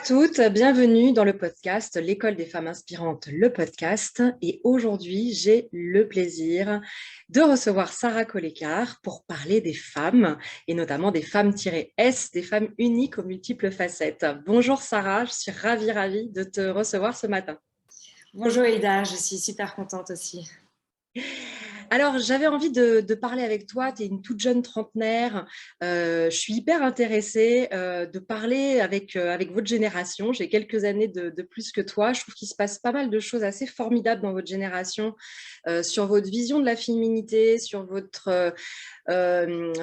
toutes, bienvenue dans le podcast L'école des femmes inspirantes, le podcast. Et aujourd'hui, j'ai le plaisir de recevoir Sarah Collécart pour parler des femmes et notamment des femmes-S, des femmes uniques aux multiples facettes. Bonjour Sarah, je suis ravie de te recevoir ce matin. Bonjour Ida, je suis super contente aussi. Alors, j'avais envie de parler avec toi. Tu es une toute jeune trentenaire. Je suis hyper intéressée de parler avec votre génération. J'ai quelques années de plus que toi. Je trouve qu'il se passe pas mal de choses assez formidables dans votre génération, sur votre vision de la féminité, sur votre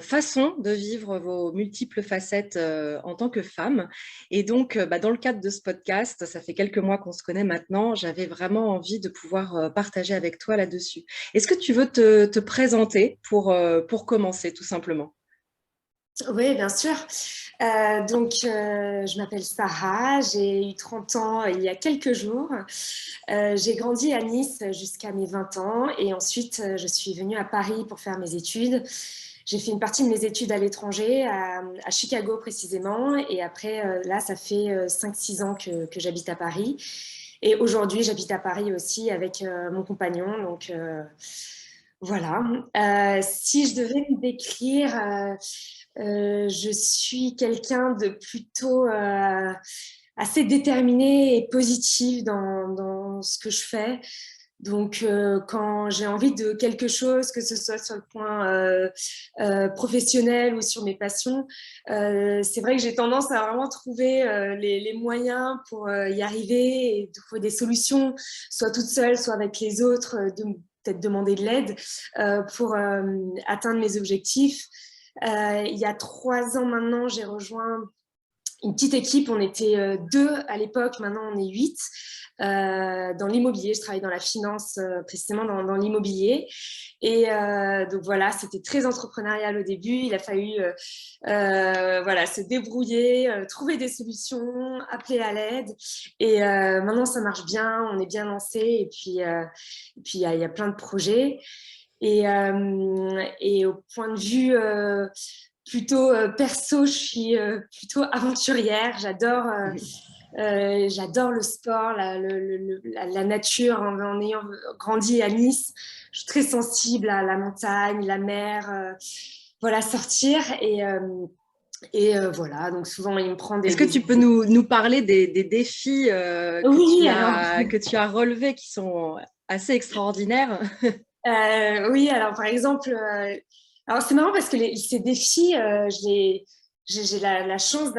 façon de vivre vos multiples facettes en tant que femme. Et donc, dans le cadre de ce podcast, ça fait quelques mois qu'on se connaît maintenant, j'avais vraiment envie de pouvoir partager avec toi là-dessus. Est-ce que tu veux te présenter pour commencer, tout simplement? Oui, bien sûr. Je m'appelle Sarah, j'ai eu 30 ans il y a quelques jours. J'ai grandi à Nice jusqu'à mes 20 ans et ensuite je suis venue à Paris pour faire mes études. J'ai fait une partie de mes études à l'étranger, à Chicago précisément, et après, là, ça fait 5-6 ans que j'habite à Paris. Et aujourd'hui, j'habite à Paris aussi avec mon compagnon, donc voilà. Si je devais me décrire, je suis quelqu'un de plutôt assez déterminé et positif dans ce que je fais. Donc, quand j'ai envie de quelque chose, que ce soit sur le point professionnel ou sur mes passions, c'est vrai que j'ai tendance à vraiment trouver les moyens pour y arriver et de trouver des solutions, soit toute seule, soit avec les autres, de peut-être demander de l'aide pour atteindre mes objectifs. Il y a 3 ans maintenant, j'ai rejoint une petite équipe. On était 2 à l'époque, maintenant on est 8. Dans l'immobilier, je travaille dans la finance, précisément dans l'immobilier. Et donc voilà, c'était très entrepreneurial au début. Il a fallu voilà, se débrouiller, trouver des solutions, appeler à l'aide. Et maintenant, ça marche bien, on est bien lancé. Et puis, il y a plein de projets. Et au point de vue plutôt perso, je suis plutôt aventurière. J'adore le sport, la nature. En ayant grandi à Nice, je suis très sensible à la montagne, la mer, voilà, sortir. Et voilà, donc souvent il me prend Est-ce que tu peux nous parler des défis Oui, alors, que tu as relevés qui sont assez extraordinaires? oui, alors par exemple, alors c'est marrant parce que ces défis, j'ai la chance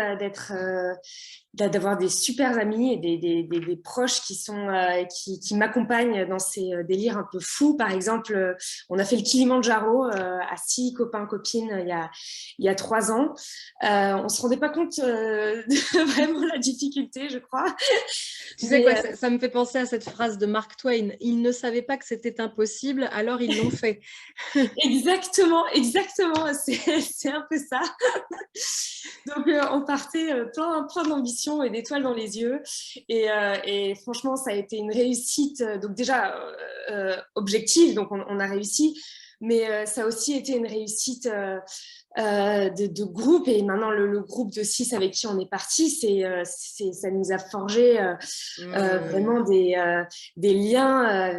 d'avoir des super amis et des proches qui m'accompagnent dans ces délires un peu fous. Par exemple, on a fait le Kilimandjaro à 6 copains copines il y a 3 ans. On se rendait pas compte de vraiment la difficulté, je crois. Tu sais Mais quoi, ça me fait penser à cette phrase de Mark Twain. Ils ne savaient pas que c'était impossible, alors ils l'ont fait. exactement, exactement, c'est un peu ça. Donc, on partait plein d'ambition et d'étoiles dans les yeux. Et franchement, ça a été une réussite. Donc, déjà, objective, donc on a réussi. Mais ça a aussi été une réussite de groupe. Et maintenant, le groupe de 6 avec qui on est parti, ça nous a forgé vraiment des liens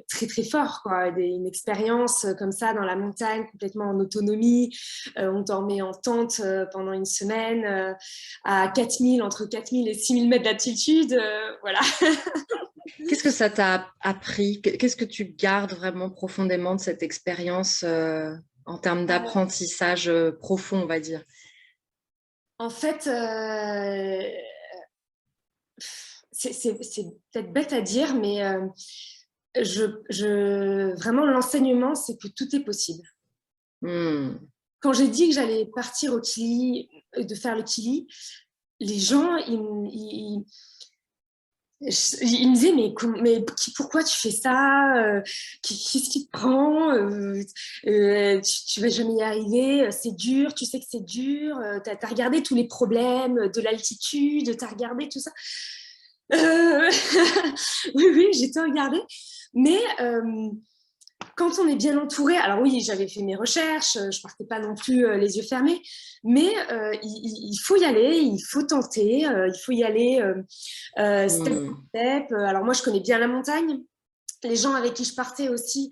très, très forts, quoi. Une expérience comme ça dans la montagne, complètement en autonomie. On dormait en tente pendant une semaine à 4000, entre 4000 et 6000 mètres d'altitude. Voilà. Qu'est-ce que ça t'a appris? Qu'est-ce que tu gardes vraiment profondément de cette expérience en termes d'apprentissage profond, on va dire? En fait, c'est peut-être bête à dire, mais vraiment, l'enseignement, c'est que tout est possible. Hmm. Quand j'ai dit que j'allais partir au Chili, de faire le Chili, les gens, ils me disaient, pourquoi tu fais ça? Qu'est-ce qui te prend? Tu vas jamais y arriver, c'est dur, tu sais que c'est dur, t'as regardé tous les problèmes de l'altitude, t'as regardé tout ça. Oui, j'ai tout regardé. Mais quand on est bien entouré, alors oui, j'avais fait mes recherches, je partais pas non plus les yeux fermés, mais il faut y aller, il faut tenter, il faut y aller step by Hmm. step. Alors moi, je connais bien la montagne. Les gens avec qui je partais aussi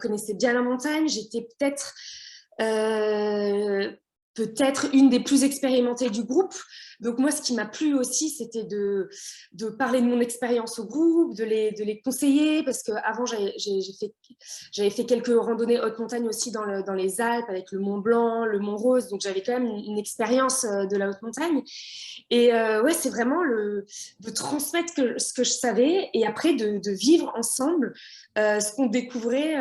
connaissaient bien la montagne. J'étais euh, peut-être une des plus expérimentées du groupe. Donc moi, ce qui m'a plu aussi, c'était de parler de mon expérience au groupe, de les conseiller, parce qu'avant, j'avais fait quelques randonnées haute montagne aussi dans les Alpes, avec le Mont Blanc, le Mont Rose, donc j'avais quand même une expérience de la haute montagne. Et ouais, c'est vraiment de transmettre ce que je savais, et après de vivre ensemble ce qu'on découvrait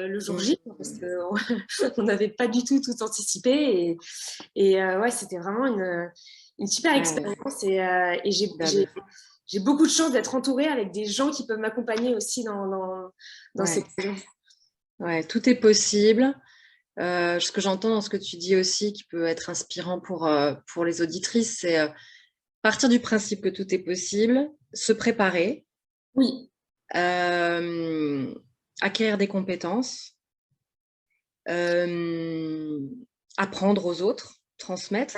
le jour J, parce Hmm. qu'on n'avait pas du tout anticipé. Ouais, c'était vraiment une super Ouais, expérience. Et formidable. j'ai beaucoup de chance d'être entourée avec des gens qui peuvent m'accompagner aussi dans ces Ouais, projets. ouais, tout est possible. Ce que j'entends dans ce que tu dis aussi, qui peut être inspirant pour les auditrices, c'est partir du principe que tout est possible, se préparer, Oui, euh, acquérir des compétences, euh, apprendre aux autres, transmettre,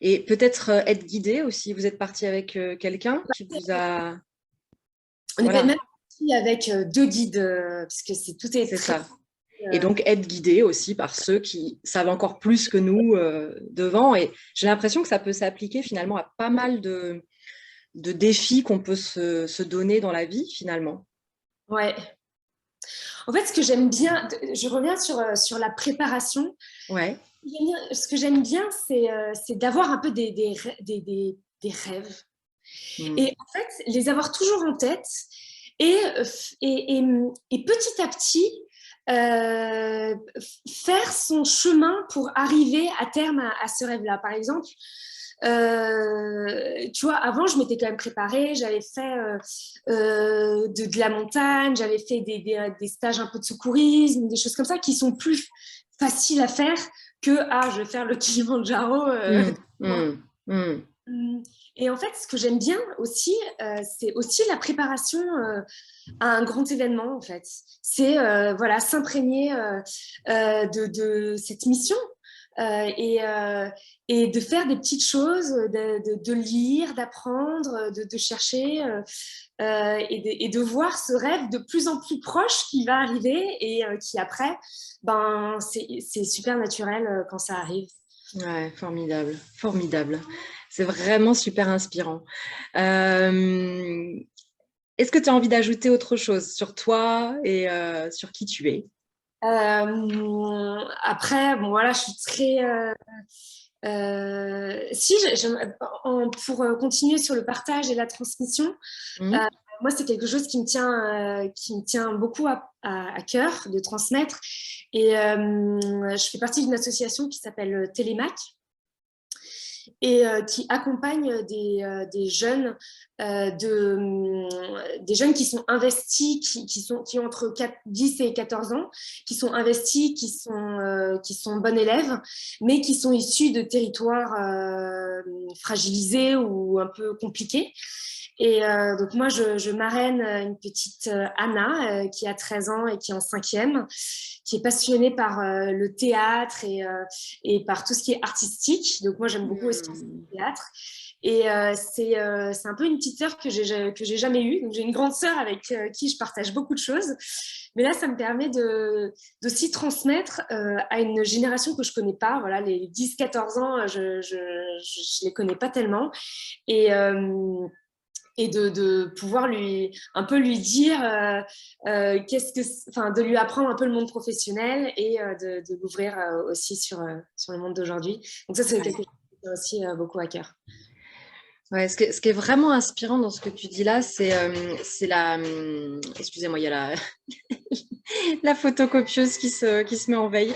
et peut-être être guidé aussi. Vous êtes parti avec quelqu'un qui vous a... on était même Voilà, parti avec deux guides, parce que tout est c'est très... ça. Et donc être guidé aussi par ceux qui savent encore plus que nous devant. Et j'ai l'impression que ça peut s'appliquer finalement à pas mal de défis qu'on peut se donner dans la vie finalement. Ouais. En fait, ce que j'aime bien, je reviens sur la préparation. Ouais. Ce que j'aime bien, c'est d'avoir un peu des rêves. Mm. Et en fait, les avoir toujours en tête et, et petit à petit, euh, faire son chemin pour arriver à terme à ce rêve-là. Par exemple, tu vois, avant, je m'étais quand même préparée, j'avais fait de la montagne, j'avais fait des stages un peu de secourisme, des choses comme ça qui sont plus faciles à faire que, ah, je vais faire le Kilimanjaro. Mm. Mm. Mm. Et en fait, ce que j'aime bien aussi, c'est aussi la préparation à un grand événement, en fait. C'est voilà, s'imprégner de cette mission euh, et, euh, et de faire des petites choses, de lire, d'apprendre, de chercher et de voir ce rêve de plus en plus proche qui va arriver et qui après, ben, c'est super naturel quand ça arrive. Ouais, formidable, formidable. C'est vraiment super inspirant. Euh, Est-ce que tu as envie d'ajouter autre chose sur toi et sur qui tu es? Après, bon voilà, je suis très. Si, pour continuer sur le partage et la transmission, Mm. moi c'est quelque chose qui me tient beaucoup à cœur de transmettre. Et je fais partie d'une association qui s'appelle Télémac et qui accompagne des jeunes, des jeunes qui sont investis, qui ont entre 10 et 14 ans, qui sont investis, qui sont bons élèves, mais qui sont issus de territoires fragilisés ou un peu compliqués. Et donc moi, je marraine une petite Anna qui a 13 ans et qui est en cinquième, qui est passionnée par le théâtre et par tout ce qui est artistique. Donc moi, j'aime beaucoup aussi Mm. le théâtre. Et c'est un peu une petite sœur que j'ai jamais eue. Donc j'ai une grande sœur avec qui je partage beaucoup de choses. Mais là, ça me permet d'aussi transmettre à une génération que je connais pas. Voilà, les 10-14 ans, je les connais pas tellement. Et, et de pouvoir un peu lui dire enfin, de lui apprendre un peu le monde professionnel et de l'ouvrir aussi sur le monde d'aujourd'hui. Donc ça, c'est quelque Ouais. chose qui me tient aussi beaucoup à cœur. Ouais, ce qui est vraiment inspirant dans ce que tu dis là, c'est la... excusez-moi, il y a la photocopieuse qui se met en veille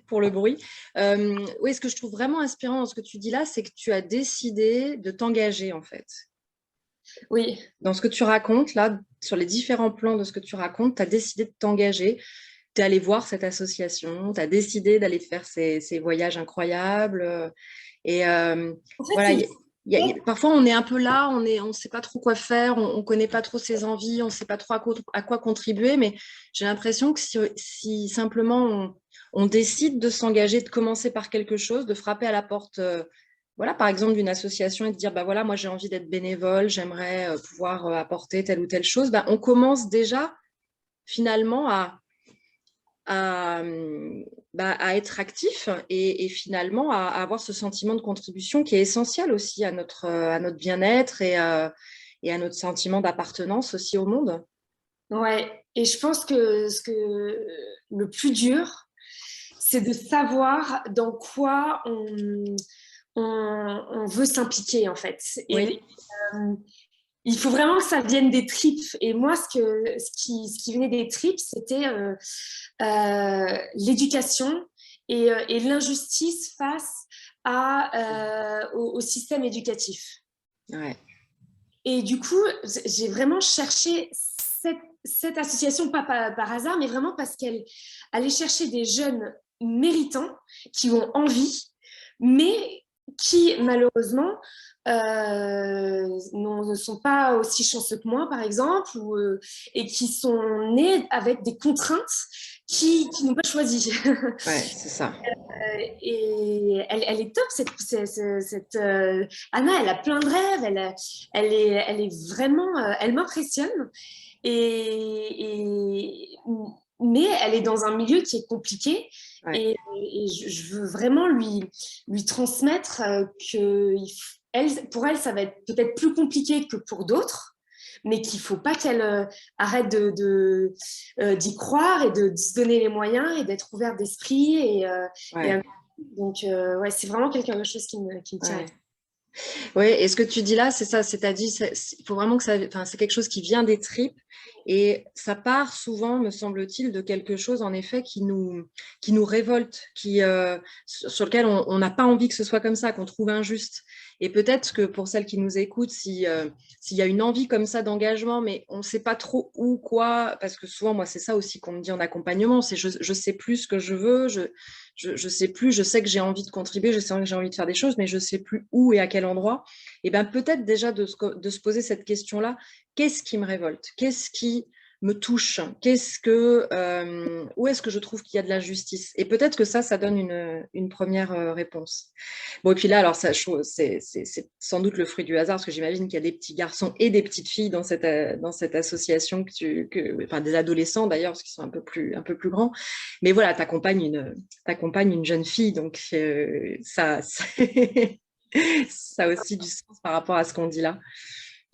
pour le bruit. Oui, ce que je trouve vraiment inspirant dans ce que tu dis là, c'est que tu as décidé de t'engager en fait. Oui, Dans ce que tu racontes là, sur les différents plans de ce que tu racontes, tu as décidé de t'engager. Tu es allé voir cette association, tu as décidé d'aller faire ces voyages incroyables. Et en fait, voilà, parfois, on est un peu là, on ne sait pas trop quoi faire, on ne connaît pas trop ses envies, on ne sait pas trop à quoi contribuer, mais j'ai l'impression que si simplement on décide de s'engager, de commencer par quelque chose, de frapper à la porte, voilà, par exemple, d'une association et de dire, bah voilà, moi j'ai envie d'être bénévole, j'aimerais pouvoir apporter telle ou telle chose, bah, on commence déjà finalement à, à être actif et finalement à avoir ce sentiment de contribution qui est essentiel aussi à notre bien-être et à notre sentiment d'appartenance aussi au monde. Ouais, et je pense que le plus dur, c'est de savoir dans quoi on veut s'impliquer en fait. Oui, Et il faut vraiment que ça vienne des tripes. Et moi, ce qui venait des tripes, c'était l'éducation et l'injustice face au système éducatif. ouais, Et du coup, j'ai vraiment cherché cette association, pas par hasard, mais vraiment parce qu'elle allait chercher des jeunes méritants qui ont envie, mais qui malheureusement ne sont pas aussi chanceux que moi, par exemple, et qui sont nés avec des contraintes qui n'ont pas choisi. ouais, c'est ça. Et elle est top, Anna, elle a plein de rêves, elle est vraiment, elle m'impressionne. Et, mais elle est dans un milieu qui est compliqué Ouais, et je veux vraiment lui transmettre que pour elle, ça va être peut-être plus compliqué que pour d'autres, mais qu'il ne faut pas qu'elle arrête d'y croire et de se donner les moyens et d'être ouverte d'esprit. Et, ouais, donc, ouais, c'est vraiment quelque chose qui me tient à ouais. cœur. Oui, et ce que tu dis là, c'est ça, c'est-à-dire, il faut vraiment que ça, enfin, c'est quelque chose qui vient des tripes et ça part souvent, me semble-t-il, de quelque chose en effet qui nous révolte, sur lequel on n'a pas envie que ce soit comme ça, qu'on trouve injuste. Et peut-être que pour celles qui nous écoutent, s'il y a une envie comme ça d'engagement, mais on ne sait pas trop où, quoi, parce que souvent, moi, c'est ça aussi qu'on me dit en accompagnement, c'est je sais plus ce que je veux, je sais plus, je sais que j'ai envie de contribuer, je sais que j'ai envie de faire des choses, mais je sais plus où et à quel endroit. Et bien peut-être déjà de se poser cette question-là, qu'est-ce qui me révolte? Qu'est-ce qui me touche? Où est-ce que je trouve qu'il y a de l'injustice? Et peut-être que ça donne une première réponse. Bon, et puis là, alors c'est sans doute le fruit du hasard, parce que j'imagine qu'il y a des petits garçons et des petites filles dans cette association enfin des adolescents d'ailleurs, parce qu'ils sont un peu plus grands. Mais voilà, t'accompagnes une jeune fille, donc ça a aussi du sens par rapport à ce qu'on dit là.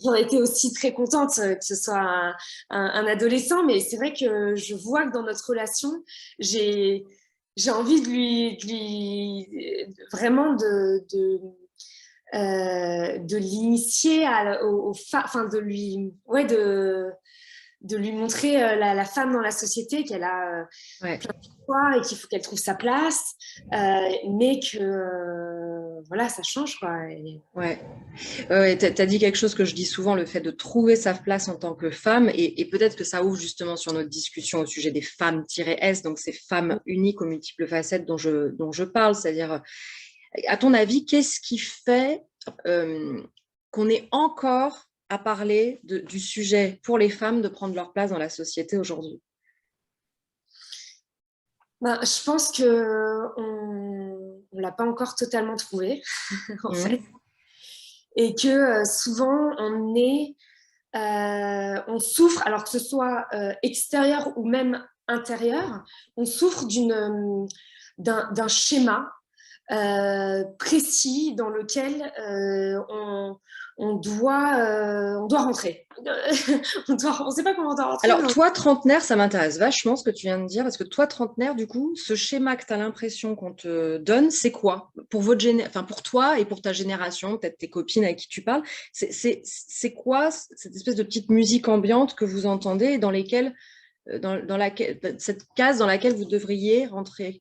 J'en étais aussi très contente que ce soit un adolescent, mais c'est vrai que je vois que dans notre relation, j'ai envie vraiment de l'initier enfin de lui montrer la femme dans la société qu'elle a Ouais. plein de choix et qu'il faut qu'elle trouve sa place, mais que voilà, ça change quoi. Ouais, ouais, tu as dit quelque chose que je dis souvent, le fait de trouver sa place en tant que femme, et peut-être que ça ouvre justement sur notre discussion au sujet des femmes-S, donc ces femmes uniques aux multiples facettes dont je parle, c'est-à-dire, à ton avis, qu'est-ce qui fait qu'on est encore à parler du sujet pour les femmes de prendre leur place dans la société aujourd'hui? Ben, je pense qu'on l'a pas encore totalement trouvé, en fait. Mmh. Et que souvent, on souffre, alors que ce soit extérieur ou même intérieur, on souffre d'un schéma précis dans lequel on doit rentrer. On ne sait pas comment on doit rentrer, Alors, mais toi, trentenaire, ça m'intéresse vachement ce que tu viens de dire, parce que toi, trentenaire, du coup, ce schéma que tu as l'impression qu'on te donne, c'est quoi? Pour enfin, pour toi et pour ta génération, peut-être tes copines avec qui tu parles, c'est quoi cette espèce de petite musique ambiante que vous entendez et dans laquelle, cette case dans laquelle vous devriez rentrer?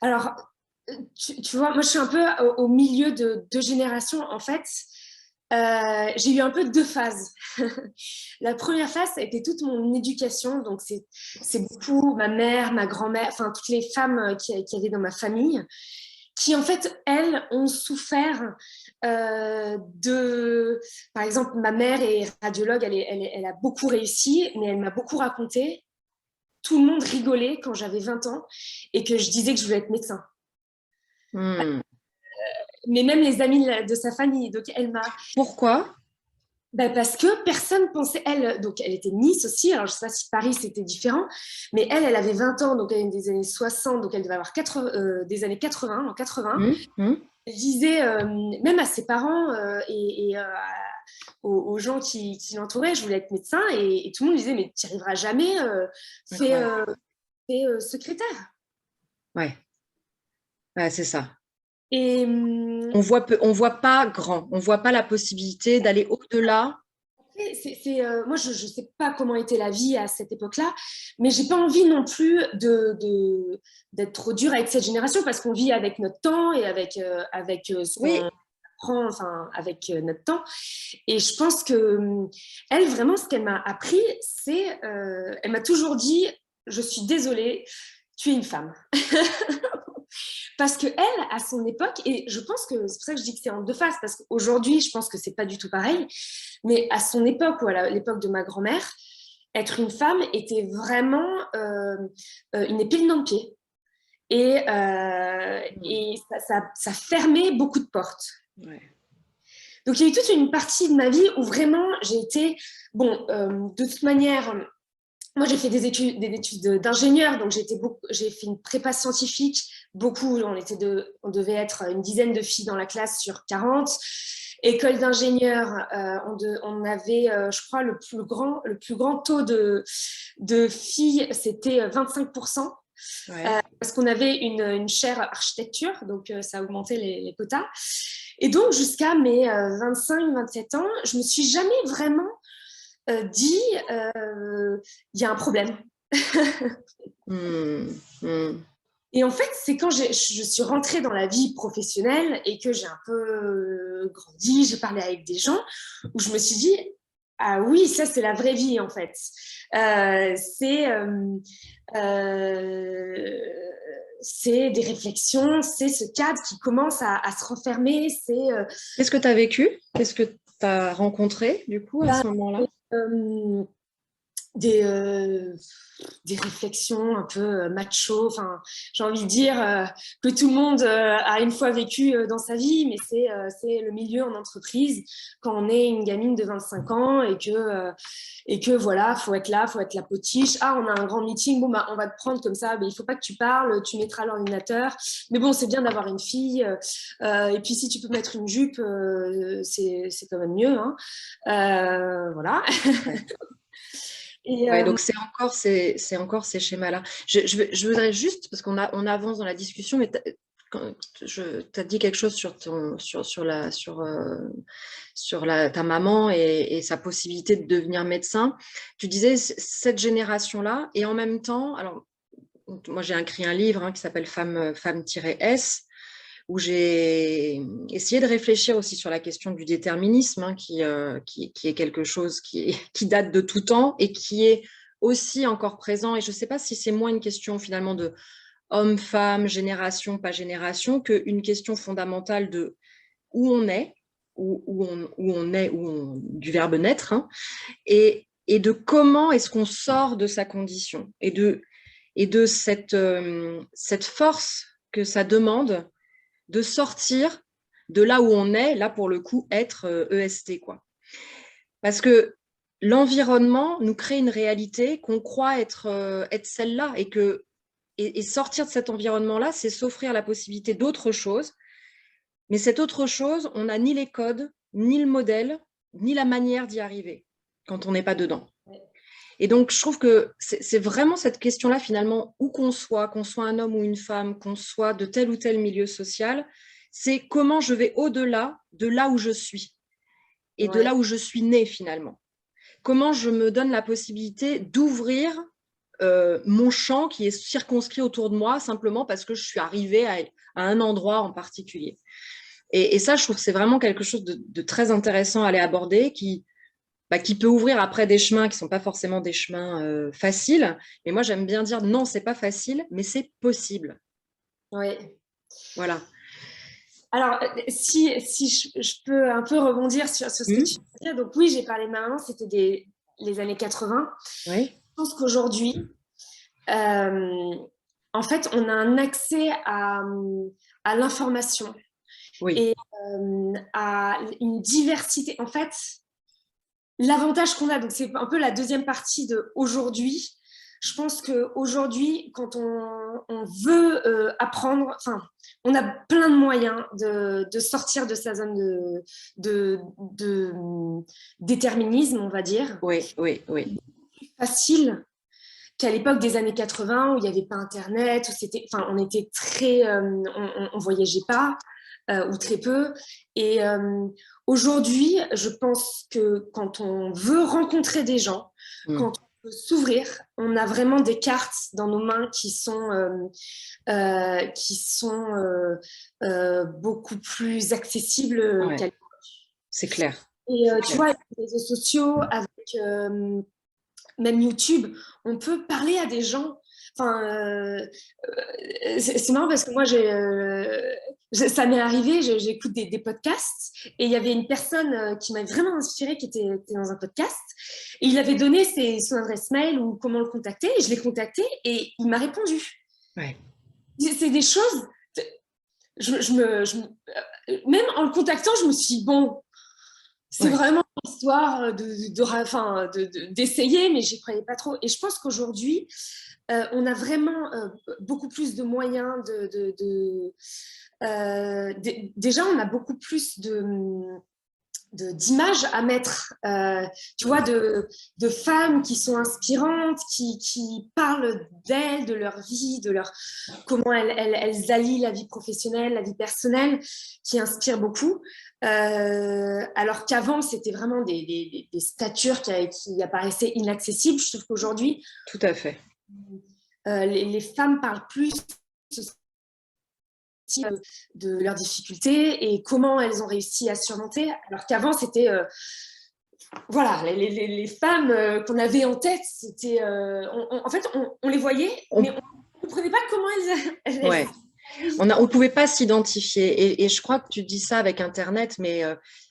alors, tu vois, moi, je suis un peu au milieu de deux générations. En fait, j'ai eu un peu deux phases. La première phase, ça a été toute mon éducation. Donc, c'est beaucoup ma mère, ma grand-mère, enfin, toutes les femmes qui avaient dans ma famille qui, en fait, elles, ont souffert de... Par exemple, ma mère est radiologue, elle a beaucoup réussi, mais elle m'a beaucoup raconté. Tout le monde rigolait quand j'avais 20 ans et que je disais que je voulais être médecin. Hmm. Mais même les amis de sa famille. Donc, elle m'a... Pourquoi? Ben parce que personne pensait, elle, donc elle était Nice aussi, alors je ne sais pas si Paris c'était différent, mais elle avait 20 ans, donc elle est des années 60, donc elle devait avoir des années 80, en 80. Hmm, hmm. Elle disait, même à ses parents aux gens qui l'entouraient, je voulais être médecin, et tout le monde disait, mais tu n'y arriveras jamais, fais, Incroyable. secrétaire. Ouais, ouais, c'est ça. Et On voit pas grand, on voit pas la possibilité d'aller au-delà. moi, je ne sais pas comment était la vie à cette époque-là, mais j'ai pas envie non plus d'être trop dure avec cette génération parce qu'on vit avec notre temps et avec ce Oui, qu'on prend, enfin, avec notre temps. Et je pense que elle, vraiment, ce qu'elle m'a appris, c'est, elle m'a toujours dit, je suis désolée, tu es une femme. Parce que elle, à son époque, et je pense que c'est pour ça que je dis que c'est en deux faces, parce qu'aujourd'hui, je pense que c'est pas du tout pareil, mais à son époque, ou à l'époque de ma grand-mère, être une femme était vraiment une épine dans le pied. Et ça fermait beaucoup de portes. ouais. Donc, il y a eu toute une partie de ma vie où vraiment j'ai été, bon, de toute manière, moi, j'ai fait des études d'ingénieur, donc j'ai fait une prépa scientifique. Beaucoup, on devait être une dizaine de filles dans la classe sur 40. École d'ingénieur, on avait, je crois, le plus grand taux de filles, c'était 25%. Ouais. Parce qu'on avait une chaire architecture, donc ça a augmenté les quotas. Et donc, jusqu'à mes 25-27 ans, je me suis jamais vraiment dit il y a un problème. Hmm, hmm. Et en fait, c'est quand je suis rentrée dans la vie professionnelle et que j'ai un peu grandi, j'ai parlé avec des gens, où je me suis dit, ah oui, ça c'est la vraie vie en fait. Euh, c'est euh, euh, c'est des réflexions, c'est ce cadre qui commence à se refermer, Qu'est-ce que tu as vécu? Qu'est-ce que tu as rencontré du coup à ben, ce moment-là? euh, des, euh, des réflexions un peu macho. Enfin, j'ai envie de dire que tout le monde a une fois vécu dans sa vie, mais c'est le milieu en entreprise quand on est une gamine de 25 ans et que voilà, faut être là, faut être la potiche. Ah, on a un grand meeting, bon bah on va te prendre comme ça, mais il faut pas que tu parles, tu mettras l'ordinateur. Mais bon, c'est bien d'avoir une fille. Et puis si tu peux mettre une jupe, c'est quand même mieux. Hein. Voilà. Ouais. Et, Ouais, donc c'est encore ces schémas-là. Je voudrais juste, parce on avance dans la discussion, mais tu as dit quelque chose sur, ta maman et sa possibilité de devenir médecin. Tu disais cette génération-là, et en même temps, alors moi j'ai écrit un livre qui s'appelle Femme-S, où j'ai essayé de réfléchir aussi sur la question du déterminisme, qui est quelque chose qui date de tout temps et qui est aussi encore présent. Et je ne sais pas si c'est moins une question finalement de homme, femme, génération, pas génération, qu'une question fondamentale de où on est, du verbe naître, et de comment est-ce qu'on sort de sa condition, et de cette force que ça demande de sortir de là où on est, là pour le coup, être EST, quoi. Parce que l'environnement nous crée une réalité qu'on croit être celle-là, et sortir de cet environnement-là, c'est s'offrir la possibilité d'autre chose. Mais cette autre chose, on n'a ni les codes, ni le modèle, ni la manière d'y arriver quand on n'est pas dedans. Et donc, je trouve que c'est vraiment cette question-là, finalement, où qu'on soit un homme ou une femme, qu'on soit de tel ou tel milieu social, c'est comment je vais au-delà de là où je suis et de ouais. là où je suis née, finalement. Comment je me donne la possibilité d'ouvrir mon champ qui est circonscrit autour de moi, simplement parce que je suis arrivée à un endroit en particulier. Et ça, je trouve que c'est vraiment quelque chose de très intéressant à aller aborder, qui peut ouvrir après des chemins qui ne sont pas forcément des chemins faciles. Mais moi, j'aime bien dire non, c'est pas facile, mais c'est possible. Ouais. Voilà. Alors, si je peux un peu rebondir sur ce que tu veux dire. Donc oui, j'ai parlé de ma maman, c'était les années 80. Oui, Je pense qu'aujourd'hui, en fait, on a un accès à l'information oui, et à une diversité. En fait, l'avantage qu'on a, donc c'est un peu la deuxième partie de aujourd'hui. Je pense qu'aujourd'hui, quand on veut apprendre, enfin, on a plein de moyens de sortir de sa zone de déterminisme, on va dire. oui, oui, oui. Facile qu'à l'époque des années 80 où il n'y avait pas Internet, où c'était, enfin, on était très, on voyageait pas ou très peu. Et aujourd'hui, je pense que quand on veut rencontrer des gens, Mm. quand on veut s'ouvrir, on a vraiment des cartes dans nos mains qui sont beaucoup plus accessibles qu'à Ouais, l'époque. c'est clair. Et C'est tu clair. vois, avec les réseaux sociaux, avec même YouTube, on peut parler à des gens. Enfin, c'est marrant parce que moi, ça m'est arrivé, j'écoute des podcasts et il y avait une personne qui m'a vraiment inspirée qui était dans un podcast et il avait donné son adresse mail ou comment le contacter et je l'ai contacté et il m'a répondu. Ouais. C'est des choses, même en le contactant, je me suis dit, bon, c'est Ouais. vraiment l'histoire d'essayer, mais j'y croyais pas trop. Et je pense qu'aujourd'hui, on a vraiment beaucoup plus de moyens déjà, on a beaucoup plus d'images à mettre, tu vois, de femmes qui sont inspirantes, qui parlent d'elles, de leur vie, comment elles allient la vie professionnelle, la vie personnelle, qui inspirent beaucoup. Alors qu'avant, c'était vraiment des statures qui apparaissaient inaccessibles. Je trouve qu'aujourd'hui, Tout à fait. les femmes parlent plus de leurs difficultés et comment elles ont réussi à surmonter, alors qu'avant, c'était voilà, les femmes qu'on avait en tête, c'était en fait, on les voyait, mais On, on ne comprenait pas comment elles ouais. On pouvait pas s'identifier. Et je crois que tu dis ça avec Internet, mais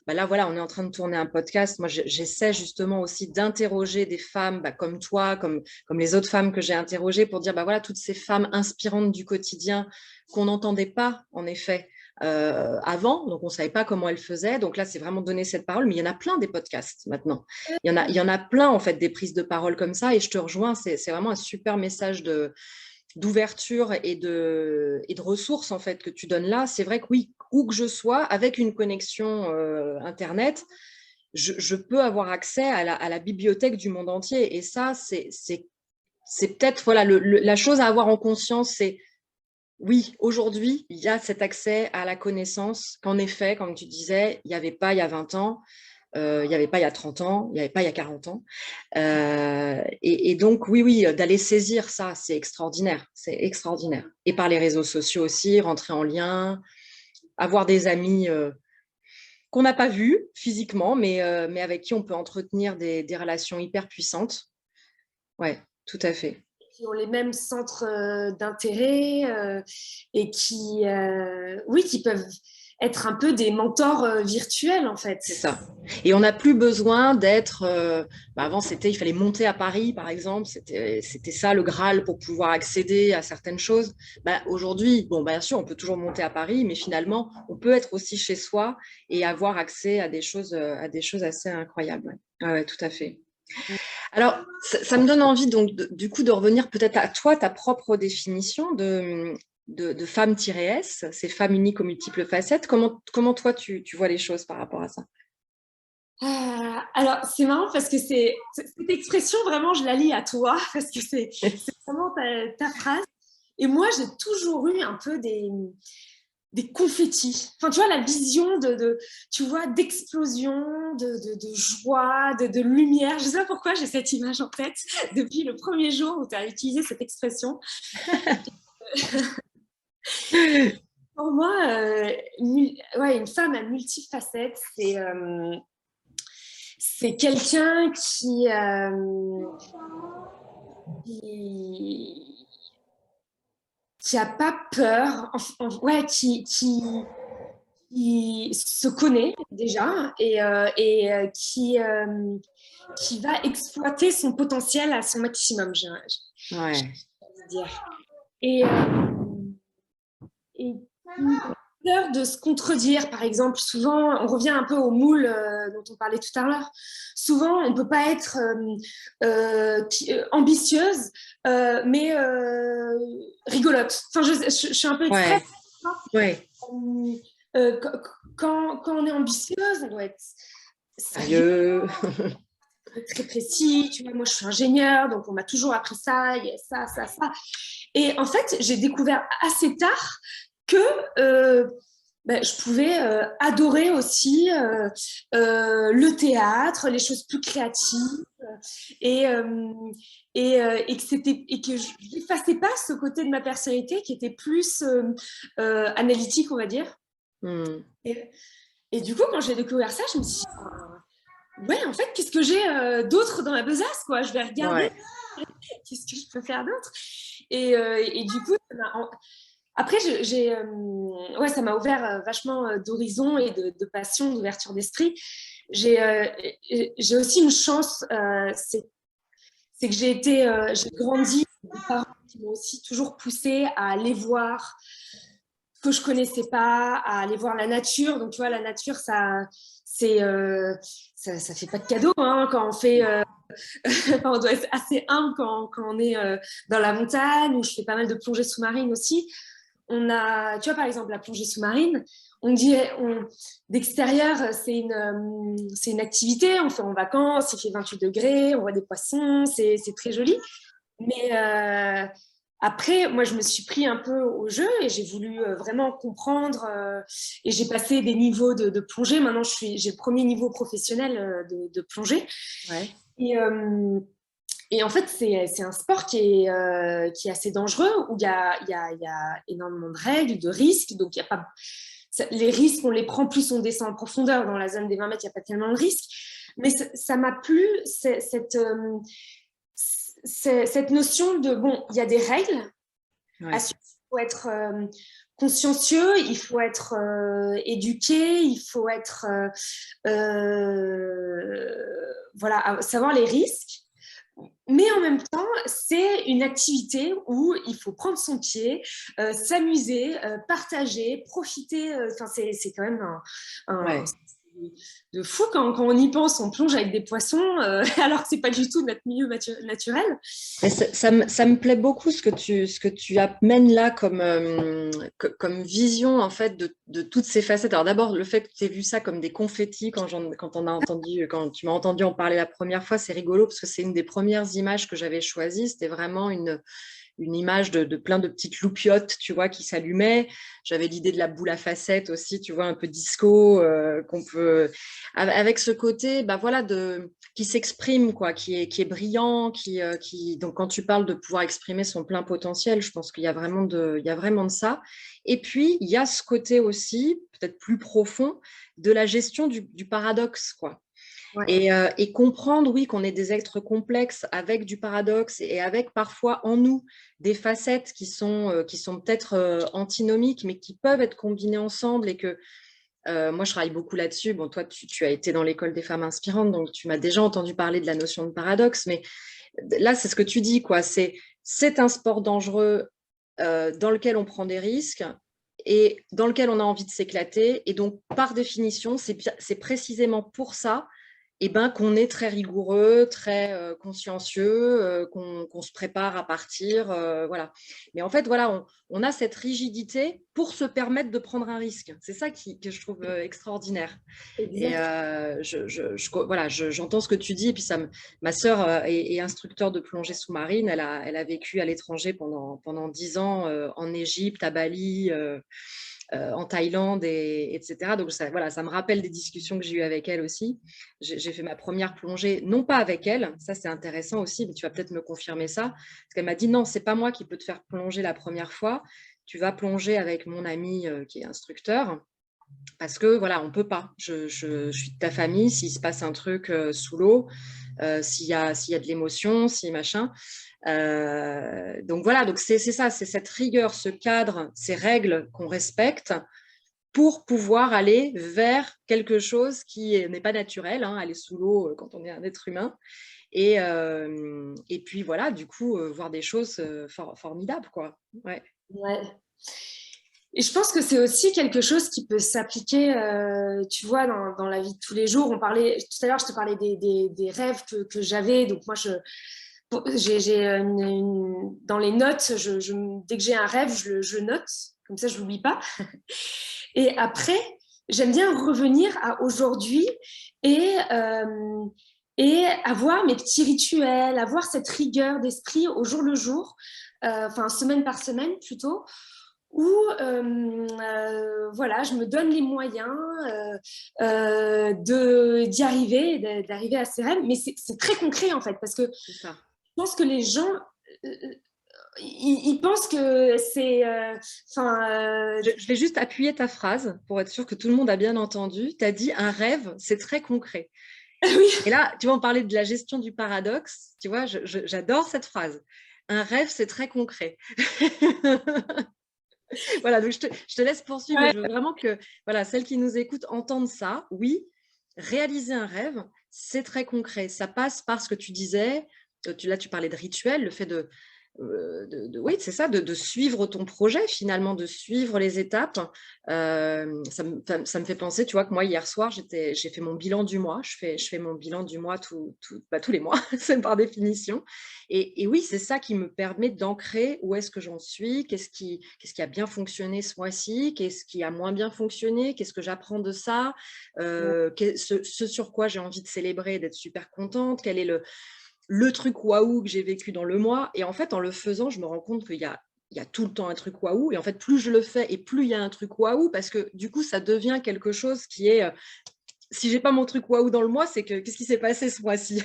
bah là, voilà, on est en train de tourner un podcast. Moi, j'essaie justement aussi d'interroger des femmes bah, comme toi, comme les autres femmes que j'ai interrogées pour dire, bah voilà, toutes ces femmes inspirantes du quotidien qu'on n'entendait pas, en effet, avant. Donc, on savait pas comment elles faisaient. Donc là, c'est vraiment donner cette parole. Mais il y en a plein des podcasts maintenant. Il y en a plein, en fait, des prises de parole comme ça. Et je te rejoins, c'est vraiment un super message d'ouverture et de ressources en fait que tu donnes là. C'est vrai que oui, où que je sois, avec une connexion Internet, je peux avoir accès à la bibliothèque du monde entier. Et ça, c'est peut-être voilà, la chose à avoir en conscience, c'est oui, aujourd'hui, il y a cet accès à la connaissance qu'en effet, comme tu disais, il n'y avait pas il y a 20 ans. Il n'y avait pas il y a 30 ans, il n'y avait pas il y a 40 ans. Et donc, oui, oui, d'aller saisir ça, c'est extraordinaire. C'est extraordinaire. Et par les réseaux sociaux aussi, rentrer en lien, avoir des amis qu'on n'a pas vus physiquement, mais avec qui on peut entretenir des relations hyper puissantes. Ouais, tout à fait. qui ont les mêmes centres d'intérêt et oui, qui peuvent être un peu des mentors virtuels en fait. C'est ça. Et on n'a plus besoin d'être. Bah avant, il fallait monter à Paris, par exemple. C'était ça le Graal pour pouvoir accéder à certaines choses. Bah, aujourd'hui, bon, bien sûr, on peut toujours monter à Paris, mais finalement, on peut être aussi chez soi et avoir accès à des choses assez incroyables. Ouais, ouais, tout à fait. Alors, ça me donne envie, donc, du coup, de revenir peut-être à toi, ta propre définition de femme-S, ces femmes uniques aux multiples facettes. Comment toi, tu vois les choses par rapport à ça? Alors, c'est marrant parce que cette expression, vraiment, je la lis à toi parce que c'est vraiment ta phrase. Et moi, j'ai toujours eu un peu des confettis. Enfin, tu vois, la vision tu vois, d'explosion, de joie, de lumière. Je ne sais pas pourquoi j'ai cette image en tête depuis le premier jour où tu as utilisé cette expression. Pour moi, ouais, une femme à multifacettes, c'est quelqu'un qui, qui a pas peur, ouais, qui qui se connaît déjà et qui va exploiter son potentiel à son maximum, j'ai Ouais. envie de dire. Et, et qui a peur de se contredire, par exemple. Souvent, on revient un peu au moule dont on parlait tout à l'heure. Souvent, on ne peut pas être ambitieuse, mais rigolote. Enfin, je suis un peu extrême. Ouais. Ouais. Euh, quand on est ambitieuse, on doit être sérieux, Sérieux. très précis. Tu vois, moi, je suis ingénieure, donc on m'a toujours appris ça, il y a ça, ça, ça. Et en fait, j'ai découvert assez tard que je pouvais adorer aussi le théâtre, les choses plus créatives, et, euh, et que c'était et que je n'effaçais pas ce côté de ma personnalité qui était plus analytique, on va dire. Hmm. Et, et du coup, quand j'ai découvert ça, je me suis dit, ouais, en fait, qu'est-ce que j'ai d'autre dans ma besace, quoi? Je vais regarder, Ouais. qu'est-ce que je peux faire d'autre? Et du coup, après, ouais, ça m'a ouvert vachement d'horizons et de passion, d'ouverture d'esprit. J'ai j'ai aussi une chance, c'est que j'ai grandi avec des parents qui m'ont aussi toujours poussé à aller voir ce que je connaissais pas, à aller voir la nature. Donc, tu vois, la nature, c'est, ça fait pas de cadeau hein, quand on fait. Enfin, on doit être assez humble quand on est dans la montagne. Où je fais pas mal de plongée sous-marine aussi. On a, tu vois, par exemple, la plongée sous-marine. On dirait, d'extérieur, c'est une activité. On fait en vacances, il fait 28 degrés, on voit des poissons, c'est très joli. Mais après, moi, je me suis pris un peu au jeu et j'ai voulu vraiment comprendre. Et j'ai passé des niveaux de plongée. Maintenant, j'ai le premier niveau professionnel de plongée. Ouais. Et, euh, et en fait, c'est un sport qui est assez dangereux, où il y a énormément de règles, de risques. Donc, il y a pas, les risques, on les prend plus, on descend en profondeur. Dans la zone des 20 mètres, il n'y a pas tellement de risques. Mais ça m'a plu, cette notion de, bon, il y a des règles à Ouais. suivre. Il faut être consciencieux, il faut être éduqué, il faut être, voilà, savoir les risques. Mais en même temps, c'est une activité où il faut prendre son pied, s'amuser, partager, profiter. Enfin, c'est quand même un Ouais. de fou quand on y pense. On plonge avec des poissons alors que c'est pas du tout notre milieu naturel. Mais ça me plaît beaucoup ce que tu amènes là comme, comme vision en fait de toutes ces facettes. Alors d'abord, le fait que tu aies vu ça comme des confettis quand on a entendu, quand tu m'as entendu en parler la première fois, c'est rigolo parce que c'est une des premières images que j'avais choisies. C'était vraiment une image de plein de petites loupiottes, tu vois, qui s'allumaient. J'avais l'idée de la boule à facettes aussi, tu vois, un peu disco, qu'on peut, avec ce côté, bah voilà, qui s'exprime, quoi, qui est brillant, donc quand tu parles de pouvoir exprimer son plein potentiel, je pense qu'il y a il y a vraiment de ça. Et puis, il y a ce côté aussi, peut-être plus profond, de la gestion du paradoxe, quoi. Ouais. Et comprendre, oui, qu'on est des êtres complexes avec du paradoxe et avec parfois en nous des facettes qui sont peut-être antinomiques, mais qui peuvent être combinées ensemble et que moi, je travaille beaucoup là-dessus. Bon, toi, tu as été dans l'école des femmes inspirantes, donc tu m'as déjà entendu parler de la notion de paradoxe, mais là, c'est ce que tu dis, quoi. C'est un sport dangereux dans lequel on prend des risques et dans lequel on a envie de s'éclater. Et donc, par définition, c'est précisément pour ça ben, qu'on est très rigoureux, très consciencieux, qu'on se prépare à partir. Voilà. Mais en fait, voilà, on a cette rigidité pour se permettre de prendre un risque. C'est ça que je trouve extraordinaire. Et Exact. voilà, j'entends ce que tu dis. Et puis ma sœur est instructeur de plongée sous-marine. Elle a vécu à l'étranger pendant 10 ans en Égypte, à Bali. En Thaïlande, etc. Donc, voilà, ça me rappelle des discussions que j'ai eues avec elle aussi. J'ai fait ma première plongée, non pas avec elle, ça c'est intéressant aussi, mais tu vas peut-être me confirmer ça, parce qu'elle m'a dit non, c'est pas moi qui peux te faire plonger la première fois, tu vas plonger avec mon ami qui est instructeur, parce que voilà, on peut pas. Je suis de ta famille, s'il se passe un truc sous l'eau, s'il y a de l'émotion, si machin. Donc voilà, donc c'est ça, c'est cette rigueur, ce cadre, ces règles qu'on respecte pour pouvoir aller vers quelque chose qui n'est pas naturel, hein, aller sous l'eau quand on est un être humain. Et puis voilà, du coup, voir des choses formidables, quoi. Ouais. Ouais. Et je pense que c'est aussi quelque chose qui peut s'appliquer, tu vois, dans la vie de tous les jours. On parlait, tout à l'heure, je te parlais des rêves que j'avais. Donc moi, dans les notes, dès que j'ai un rêve, je note. Comme ça, je l'oublie pas. Et après, j'aime bien revenir à aujourd'hui et, euh, et avoir mes petits rituels, avoir cette rigueur d'esprit au jour le jour, enfin semaine par semaine plutôt, où voilà, je me donne les moyens d'y arriver, d'arriver à ces rêves. Mais c'est très concret en fait, parce que C'est ça. je pense que les gens ils pensent que c'est Je vais juste appuyer ta phrase pour être sûr que tout le monde a bien entendu. Tu as dit un rêve, c'est très concret. Et oui. là, tu vas en parler de la gestion du paradoxe. Tu vois, j'adore cette phrase. Un rêve, c'est très concret. Voilà, donc je te laisse poursuivre, mais Ouais. je veux vraiment que voilà, celles qui nous écoutent entendent ça. Oui, réaliser un rêve, c'est très concret. Ça passe par ce que tu disais. Là, tu parlais de rituel, le fait oui, c'est ça, de suivre ton projet, finalement, de suivre les étapes. Ça me fait penser, tu vois, que moi, hier soir, j'ai fait mon bilan du mois. Je fais mon bilan du mois tous les mois, c'est par définition. Et oui, c'est ça qui me permet d'ancrer où est-ce que j'en suis, qu'est-ce qui a bien fonctionné ce mois-ci, qu'est-ce qui a moins bien fonctionné, qu'est-ce que j'apprends de ça, ce sur quoi j'ai envie de célébrer, d'être super contente, quel est le truc waouh que j'ai vécu dans le mois. Et en fait, en le faisant, je me rends compte il y a tout le temps un truc waouh. Et en fait, plus je le fais et plus il y a un truc waouh, parce que du coup, ça devient quelque chose qui est. Si j'ai pas mon truc waouh dans le mois, c'est que qu'est-ce qui s'est passé ce mois-ci.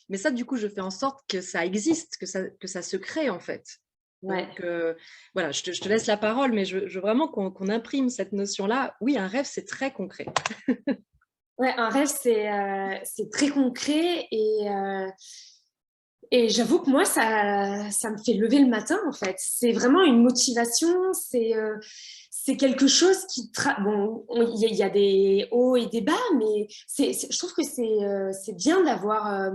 Mais ça, du coup, je fais en sorte que ça existe, que ça se crée en fait. Ouais. Donc voilà, je te laisse la parole, mais je veux vraiment qu'on imprime cette notion-là. Oui, un rêve, c'est très concret. Ouais, un rêve, c'est très concret et j'avoue que moi, ça me fait lever le matin, en fait. C'est vraiment une motivation, c'est quelque chose qui... Bon, il y a des hauts et des bas, mais je trouve que c'est bien d'avoir...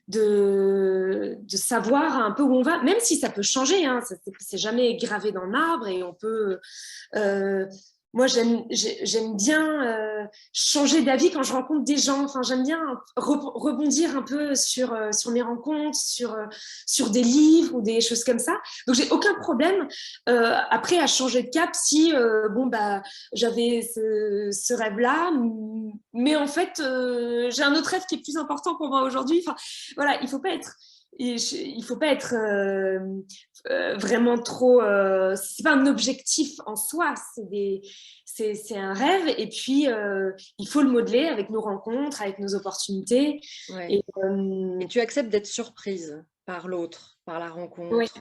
de savoir un peu où on va, même si ça peut changer, hein, c'est jamais gravé dans le marbre et on peut... moi, j'aime bien changer d'avis quand je rencontre des gens. Enfin, j'aime bien rebondir un peu sur mes rencontres, sur des livres ou des choses comme ça. Donc, j'ai aucun problème après à changer de cap si, bon, bah, j'avais ce rêve-là, mais en fait, j'ai un autre rêve qui est plus important pour moi aujourd'hui. Enfin, voilà, il faut pas être vraiment trop. C'est pas un objectif en soi, c'est un rêve et puis il faut le modeler avec nos rencontres, avec nos opportunités. Ouais. Et, Et tu acceptes d'être surprise par l'autre, par la ouais, rencontre,